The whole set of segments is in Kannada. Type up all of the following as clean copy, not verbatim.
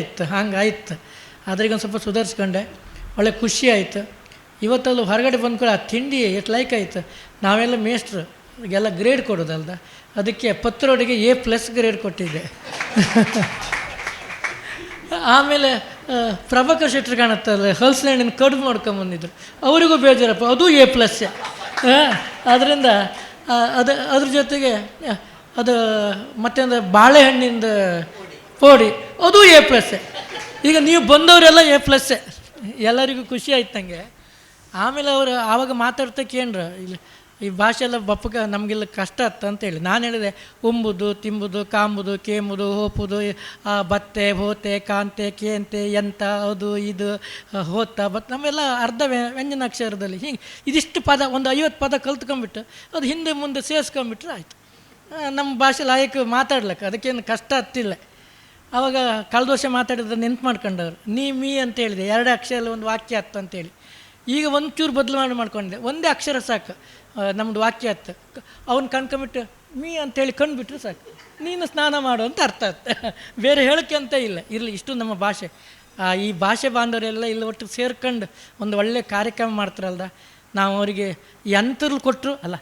ಇತ್ತು, ಹಂಗಾಯ್ತು. ಅದ್ರಿಗೆ ಒಂದು ಸ್ವಲ್ಪ ಸುಧಾರಿಸ್ಕೊಂಡೆ, ಒಳ್ಳೆ ಖುಷಿ ಆಯಿತು. ಇವತ್ತಲ್ಲಿ ಹೊರಗಡೆ ಬಂದ್ಕೊಳ್ಳಿ ಆ ತಿಂಡಿ ಎಷ್ಟು ಲೈಕ್ ಆಯಿತು. ನಾವೆಲ್ಲ ಮೇಸ್ಟ್ರು ಎಲ್ಲ ಗ್ರೇಡ್ ಕೊಡೋದಲ್ದ, ಅದಕ್ಕೆ ಪತ್ರೊಡೆಗೆ A+ ಗ್ರೇಡ್ ಕೊಟ್ಟಿದ್ದೆ. ಆಮೇಲೆ ಪ್ರಭಾಕರ್ ಶೆಟ್ಟರು ಕಾಣುತ್ತಲ್ಲ, ಹಲ್ಸ್ಲ್ಯಾಂಡಿನ ಕಡುಬು ಮಾಡ್ಕೊಂಬಂದಿದ್ರು, ಅವರಿಗೂ ಬೇಜಾರಪ್ಪ, ಅದು A+. ಅದರಿಂದ ಅದ್ರ ಜೊತೆಗೆ ಅದು ಮತ್ತೊಂದು ಬಾಳೆಹಣ್ಣಿಂದ ಪೋಡಿ, ಅದು A+. ಈಗ ನೀವು ಬಂದವರೆಲ್ಲ A+. ಎಲ್ಲರಿಗೂ ಖುಷಿ ಆಯ್ತು ನನಗೆ. ಆಮೇಲೆ ಅವರು ಆವಾಗ ಮಾತಾಡ್ತಾ ಕೇಂದ್ರ ಇಲ್ಲಿ ಈ ಭಾಷೆ ಎಲ್ಲ ಬಪ್ಪಗ ನಮಗೆಲ್ಲ ಕಷ್ಟ ಆಯ್ತು ಅಂತೇಳಿ ನಾನು ಹೇಳಿದೆ, ಉಂಬುದು ತಿಂಬುದು ಕಾಂಬುದು ಕೇಂಬುದು ಹೋಪುದು ಬತ್ತೆ ಹೋತೆ ಕಾಂತೆ ಕೇಂತೆ ಎಂತ ಅದು ಇದು ಹೋತ ಬತ್ ನಮ್ಮೆಲ್ಲ ಅರ್ಧ ವ್ಯಂಜನಾಕ್ಷರದಲ್ಲಿ ಹೀಗೆ ಇದಿಷ್ಟು ಪದ ಒಂದು 50 ಪದ ಕಲ್ತ್ಕೊಂಡ್ಬಿಟ್ಟು ಅದು ಹಿಂದೆ ಮುಂದೆ ಸೇರಿಸ್ಕೊಂಡ್ಬಿಟ್ರೆ ಆಯಿತು. ನಮ್ಮ ಭಾಷೆ ಲಾಯಕ ಮಾತಾಡ್ಲಿಕ್ಕೆ ಅದಕ್ಕೇನು ಕಷ್ಟ ಆಗ್ತಿಲ್ಲ. ಆವಾಗ ಕಳೆದ ವರ್ಷ ಮಾತಾಡಿದ್ರೆ ನೆನ್ಪು ಮಾಡ್ಕೊಂಡವ್ರು, ನೀ ಮೀ ಅಂತ ಹೇಳಿದೆ, 2 ಅಕ್ಷರ ಒಂದು ವಾಕ್ಯ ಆಯ್ತು ಅಂತೇಳಿ. ಈಗ ಒಂಚೂರು ಬದಲಾವಣೆ ಮಾಡ್ಕೊಂಡಿದ್ದೆ, ಒಂದೇ ಅಕ್ಷರ ಸಾಕು ನಮ್ಮದು ವಾಕ್ಯ ಆಯ್ತು. ಅವ್ನು ಕಣ್ಕೊಂಬಿಟ್ಟು ಮೀ ಅಂತೇಳಿ ಕಂಡುಬಿಟ್ರೆ ಸಾಕು, ನೀನು ಸ್ನಾನ ಮಾಡು ಅಂತ ಅರ್ಥ ಆಯ್ತು. ಬೇರೆ ಹೇಳೋಕ್ಕೆ ಅಂತ ಇಲ್ಲ. ಇರಲಿ, ಇಷ್ಟು ನಮ್ಮ ಭಾಷೆ. ಈ ಭಾಷೆ ಬಾಂಧವರೆಲ್ಲ ಇಲ್ಲಿ ಒಟ್ಟು ಸೇರ್ಕೊಂಡು ಒಂದು ಒಳ್ಳೆಯ ಕಾರ್ಯಕ್ರಮ ಮಾಡ್ತಾರಲ್ದ, ನಾವು ಅವರಿಗೆ ಯಂತ್ರಗಳು ಕೊಟ್ಟರು ಅಲ್ಲ,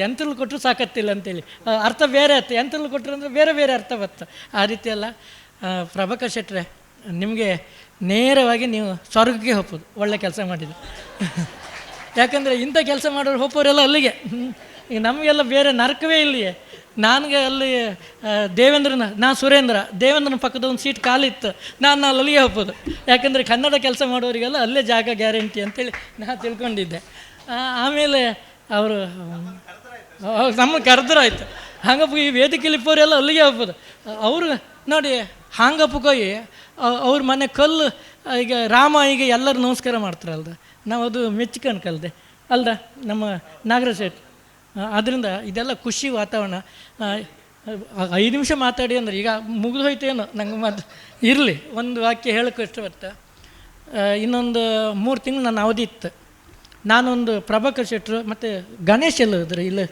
ಯಂತ್ರಗಳು ಕೊಟ್ಟರು ಸಾಕತ್ತಿಲ್ಲ ಅಂತೇಳಿ ಅರ್ಥ ಬೇರೆ ಆಯ್ತು. ಯಂತ್ರಗಳು ಕೊಟ್ಟರು ಅಂದರೆ ಬೇರೆ ಬೇರೆ ಅರ್ಥ ಬತ್ತು. ಆ ರೀತಿ ಎಲ್ಲ ಪ್ರಭಾಕರ್ ಶೆಟ್ಟರೆ, ನಿಮಗೆ ನೇರವಾಗಿ ನೀವು ಸ್ವರ್ಗಕ್ಕೆ ಹೋಗ್ಬೋದು, ಒಳ್ಳೆ ಕೆಲಸ ಮಾಡಿದ್ರು. ಯಾಕಂದರೆ ಇಂಥ ಕೆಲಸ ಮಾಡೋರು ಹೋಗೋರೆಲ್ಲ ಅಲ್ಲಿಗೆ. ಈಗ ನಮಗೆಲ್ಲ ಬೇರೆ ನರಕವೇ ಇಲ್ಲಿಯೇ. ನನಗೆ ಅಲ್ಲಿ ನಾನು ಸುರೇಂದ್ರನ ಪಕ್ಕದ ಒಂದು ಸೀಟ್ ಖಾಲಿತ್ತು, ನಾನು ಅಲ್ಲಿಗೆ ಹೋಗ್ಬೋದು. ಯಾಕಂದರೆ ಕನ್ನಡ ಕೆಲಸ ಮಾಡೋರಿಗೆಲ್ಲ ಅಲ್ಲೇ ಜಾಗ ಗ್ಯಾರಂಟಿ ಅಂತೇಳಿ ನಾನು ತಿಳ್ಕೊಂಡಿದ್ದೆ. ಆಮೇಲೆ ಅವರು ನಮ್ಮನ್ನು ಕರೆದ್ರಾಯ್ತು. ಹಂಗಪ್ಪ ಈ ವೇದಿಕೆಯಲ್ಲಿ ಇಪ್ಪವರೆಲ್ಲ ಅಲ್ಲಿಗೆ ಹೋಗ್ಬೋದು. ಅವರು ನೋಡಿ ಹಾಂಗಪ್ಪಗೆ ಹೋಗಿ ಅವ್ರ ಮನೆ ಕಲ್ಲು ಈಗ ರಾಮ ಈಗ ಎಲ್ಲರೂ ನಮಸ್ಕಾರ ಮಾಡ್ತಾರಲ್ದ, ನಾವು ಅದು ಮೆಚ್ಕೊಂಡು ಕಲ್ದೆ ಅಲ್ದ ನಮ್ಮ ನಾಗರಾಜ್ ಶೆಟ್ಟಿ. ಆದ್ದರಿಂದ ಇದೆಲ್ಲ ಖುಷಿ ವಾತಾವರಣ. 5 ನಿಮಿಷ ಮಾತಾಡಿ ಅಂದ್ರೆ ಈಗ ಮುಗಿದು ಹೋಯ್ತೇನೋ ನಂಗೆ ಮಾತು. ಇರಲಿ, ಒಂದು ವಾಕ್ಯ ಹೇಳೋಕ್ಕೆ ಇಷ್ಟ ಬರ್ತಾ. ಇನ್ನೊಂದು 3 ತಿಂಗಳು ನನ್ನ ಅವಧಿ ಇತ್ತು. ನಾನೊಂದು ಪ್ರಭಾಕರ್ ಶೆಟ್ಟರು ಮತ್ತು ಗಣೇಶ್ ಎಲ್ಲ ಇದ್ರು ಇಲ್ಲಿ.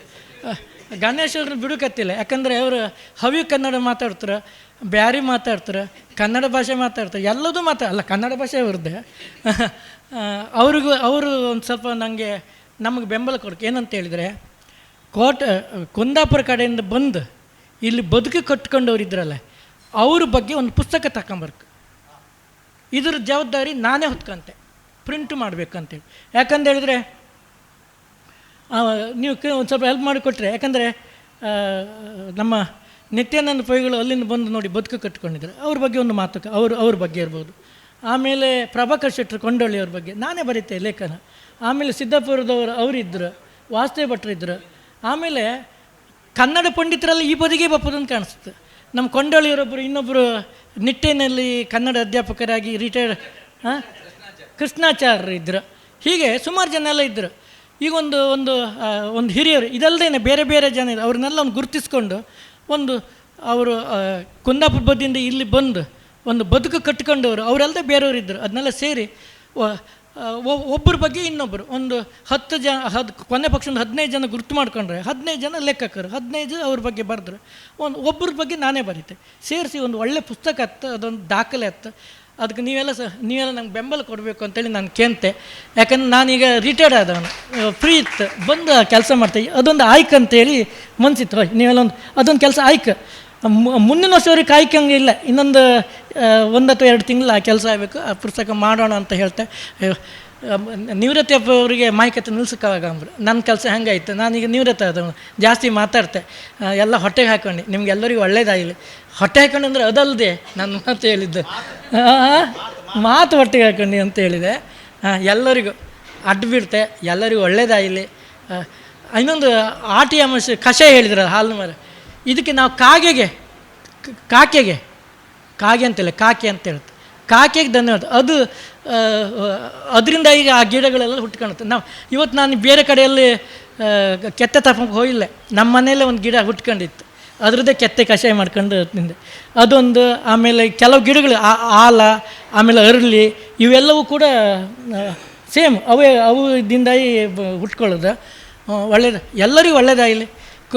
ಗಣೇಶವ್ರನ್ನ ಬಿಡುಕತ್ತಿಲ್ಲ, ಯಾಕಂದರೆ ಅವರು ಹವ್ಯ ಕನ್ನಡ ಮಾತಾಡ್ತಾರೆ, ಬ್ಯಾರಿ ಮಾತಾಡ್ತಾರೆ, ಕನ್ನಡ ಭಾಷೆ ಮಾತಾಡ್ತಾರೆ, ಎಲ್ಲದೂ ಅಲ್ಲ ಕನ್ನಡ ಭಾಷೆ ಅವ್ರದ್ದೇ. ಅವರು ಒಂದು ಸ್ವಲ್ಪ ನಮಗೆ ಬೆಂಬಲ ಕೊಡಕ್ಕೆ ಏನಂತ ಹೇಳಿದರೆ, ಕುಂದಾಪುರ ಕಡೆಯಿಂದ ಬಂದು ಇಲ್ಲಿ ಬದುಕು ಕಟ್ಕೊಂಡವ್ರು ಇದ್ರಲ್ಲ, ಅವ್ರ ಬಗ್ಗೆ ಒಂದು ಪುಸ್ತಕ ತಗೊಂಬರ್ಕು. ಇದ್ರ ಜವಾಬ್ದಾರಿ ನಾನೇ ಹೊತ್ಕೊಂತೆ, ಪ್ರಿಂಟ್ ಮಾಡಬೇಕಂತೇಳಿ. ಯಾಕಂತ ಹೇಳಿದರೆ ನೀವು ಒಂದು ಸ್ವಲ್ಪ ಹೆಲ್ಪ್ ಮಾಡಿಕೊಟ್ರೆ, ಯಾಕಂದರೆ ನಮ್ಮ ನಿತ್ಯಾನಂದ ಪೈಗಳು ಅಲ್ಲಿಂದ ಬಂದು ನೋಡಿ ಬದುಕು ಕಟ್ಕೊಂಡಿದ್ದಾರೆ, ಅವ್ರ ಬಗ್ಗೆ ಒಂದು ಮಾತು ಅವ್ರ ಬಗ್ಗೆ ಇರ್ಬೋದು. ಆಮೇಲೆ ಪ್ರಭಾಕರ್ ಶೆಟ್ಟರು ಕೊಂಡಳ್ಳಿಯವ್ರ ಬಗ್ಗೆ ನಾನೇ ಬರೀತೆ ಲೇಖನ. ಆಮೇಲೆ ಸಿದ್ದಾಪುರದವರು ಅವರಿದ್ದರು, ವಾಸುದೇವ ಭಟ್ರಿದ್ದರು. ಆಮೇಲೆ ಕನ್ನಡ ಪಂಡಿತರಲ್ಲಿ ಈ ಬದಿಗೆ ಬಪ್ಪದಂತ ಕಾಣಿಸುತ್ತೆ. ನಮ್ಮ ಕೊಂಡಳ್ಳಿಯವರೊಬ್ಬರು, ಇನ್ನೊಬ್ಬರು ನಿಟ್ಟೆನಲ್ಲಿ ಕನ್ನಡ ಅಧ್ಯಾಪಕರಾಗಿ ರಿಟೈರ್ಡ್ ಕೃಷ್ಣಾಚಾರ್ಯರು ಇದ್ದರು. ಹೀಗೆ ಸುಮಾರು ಜನ ಎಲ್ಲ ಇದ್ದರು. ಈಗ ಒಂದು ಹಿರಿಯರು ಇದಲ್ಲದೇನೆ ಬೇರೆ ಬೇರೆ ಜನ ಇದೆ, ಅವ್ರನ್ನೆಲ್ಲ ಒಂದು ಗುರುತಿಸ್ಕೊಂಡು ಅವರು ಕುಂದಾಪುರ ಬದಿಯಿಂದ ಇಲ್ಲಿ ಬಂದು ಒಂದು ಬದುಕು ಕಟ್ಕೊಂಡವರು ಅವರೆಲ್ಲದೆ ಬೇರೆಯವರು ಇದ್ದರು. ಅದನ್ನೆಲ್ಲ ಸೇರಿ ಒಬ್ಬರ ಬಗ್ಗೆ ಇನ್ನೊಬ್ಬರು ಒಂದು 10 ಜನ ಕೊನೆ ಪಕ್ಷ ಒಂದು 15 ಜನ ಗುರ್ತು ಮಾಡ್ಕೊಂಡ್ರೆ 15 ಜನ ಲೆಕ್ಕಕರು, 15 ಅವ್ರ ಬಗ್ಗೆ ಬರೆದ್ರು. ಒಬ್ಬರ ಬಗ್ಗೆ ನಾನೇ ಬರೀತೆ ಸೇರಿಸಿ ಒಂದು ಒಳ್ಳೆ ಪುಸ್ತಕ ಹತ್ತು, ಅದೊಂದು ದಾಖಲೆ ಹತ್ತು. ಅದಕ್ಕೆ ನೀವೆಲ್ಲ ನಂಗೆ ಬೆಂಬಲ ಕೊಡಬೇಕು ಅಂತೇಳಿ ನಾನು ಕೇಂತೆ. ಯಾಕಂದ್ರೆ ನಾನೀಗ ರಿಟೈರ್ಡ್ ಆದವನು, ಫ್ರೀ ಇತ್ತು, ಬಂದು ಕೆಲಸ ಮಾಡ್ತೇವೆ. ಅದೊಂದು ಆಯ್ಕೆ ಅಂತೇಳಿ ಮನ್ಸಿತ್ತು. ನೀವೆಲ್ಲ ಅದೊಂದು ಕೆಲಸ ಆಯ್ಕೆ. ಮುಂದಿನ ವರ್ಷವರೆಗೆ ಕಾಯ್ಕಂಗೆ ಇಲ್ಲ, ಇನ್ನೊಂದು 1 ಅಥವಾ 2 ತಿಂಗಳು ಆ ಕೆಲಸ ಆಗಬೇಕು, ಆ ಪುಸ್ತಕ ಮಾಡೋಣ ಅಂತ ಹೇಳ್ತೆ. ನಿವೃತ್ತಿ ಅವರಿಗೆ ಮಾಹಿಕತೆ ನಿಲ್ಸೋಕ್ಕಾಗಂಬ್ರು. ನನ್ನ ಕೆಲಸ ಹೆಂಗಾಯ್ತು, ನಾನೀಗ ನಿವೃತ್ತಿ ಆದವನು, ಜಾಸ್ತಿ ಮಾತಾಡ್ತೆ, ಎಲ್ಲ ಹೊಟ್ಟೆಗೆ ಹಾಕ್ಕೊಂಡು ನಿಮ್ಗೆಲ್ಲರಿಗೂ ಒಳ್ಳೇದಾಗಲಿ. ಹೊಟ್ಟೆ ಹಾಕೊಂಡು ಅಂದರೆ ಅದಲ್ಲದೆ ನನ್ನ ಮಾತು ಹೇಳಿದ್ದು, ಮಾತು ಹೊಟ್ಟೆಗೆ ಹಾಕೊಂಡು ಅಂತ ಹೇಳಿದೆ. ಎಲ್ಲರಿಗೂ ಅಡ್ಡ ಬಿಡ್ತೆ, ಎಲ್ಲರಿಗೂ ಒಳ್ಳೇದಾಗಲಿ. ಇನ್ನೊಂದು ಆಟಿ ಅಮಾವಾಸ್ಯೆ ಕಷಾಯ ಹೇಳಿದ್ರಲ್ಲ, ಹಾಲು ಮರ, ಇದಕ್ಕೆ ನಾವು ಕಾಗೆ ಅಂತಿಲ್ಲ, ಕಾಕೆ ಅಂತ ಹೇಳುತ್ತೆ. ಕಾಕೆಗೆ ಧನ್ಯವಾದ. ಅದರಿಂದ ಈಗ ಆ ಗಿಡಗಳೆಲ್ಲ ಹುಟ್ಕೊಳುತ್ತೆ. ಇವತ್ತು ನಾನು ಬೇರೆ ಕಡೆಯಲ್ಲಿ ಕೆತ್ತೆ ತಪ್ಪಕ್ಕೆ ಹೋಗಿಲ್ಲ, ನಮ್ಮ ಮನೆಯಲ್ಲೇ ಒಂದು ಗಿಡ ಹುಟ್ಕೊಂಡಿತ್ತು, ಅದರದ್ದೇ ಕೆತ್ತೆ ಕಷಾಯ ಮಾಡ್ಕೊಂಡು ತಿಂದೆ. ಅದೊಂದು. ಆಮೇಲೆ ಕೆಲವು ಗಿಡಗಳು ಆಲ, ಆಮೇಲೆ ಅರಳಿ, ಇವೆಲ್ಲವೂ ಕೂಡ ಸೇಮ್ ಅವು ಇದರಿಂದಾಗಿ ಹುಟ್ಕೊಳ್ಳೋದು. ಒಳ್ಳೇದು, ಎಲ್ಲರಿಗೂ ಒಳ್ಳೇದಾಗಲಿ.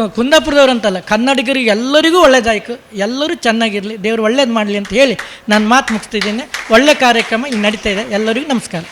ಕುಂದಾಪುರದವ್ರು ಅಂತಲ್ಲ, ಕನ್ನಡಿಗರಿಗೆ ಎಲ್ಲರಿಗೂ ಒಳ್ಳೇದಾಯ್ತು, ಎಲ್ಲರೂ ಚೆನ್ನಾಗಿರಲಿ, ದೇವರು ಒಳ್ಳೇದು ಮಾಡಲಿ ಅಂತ ಹೇಳಿ ನಾನು ಮಾತು ಮುಗಿಸ್ತಿದ್ದೀನಿ. ಒಳ್ಳೆ ಕಾರ್ಯಕ್ರಮ ಇಲ್ಲಿ ನಡೀತಾ ಇದೆ. ಎಲ್ಲರಿಗೂ ನಮಸ್ಕಾರ.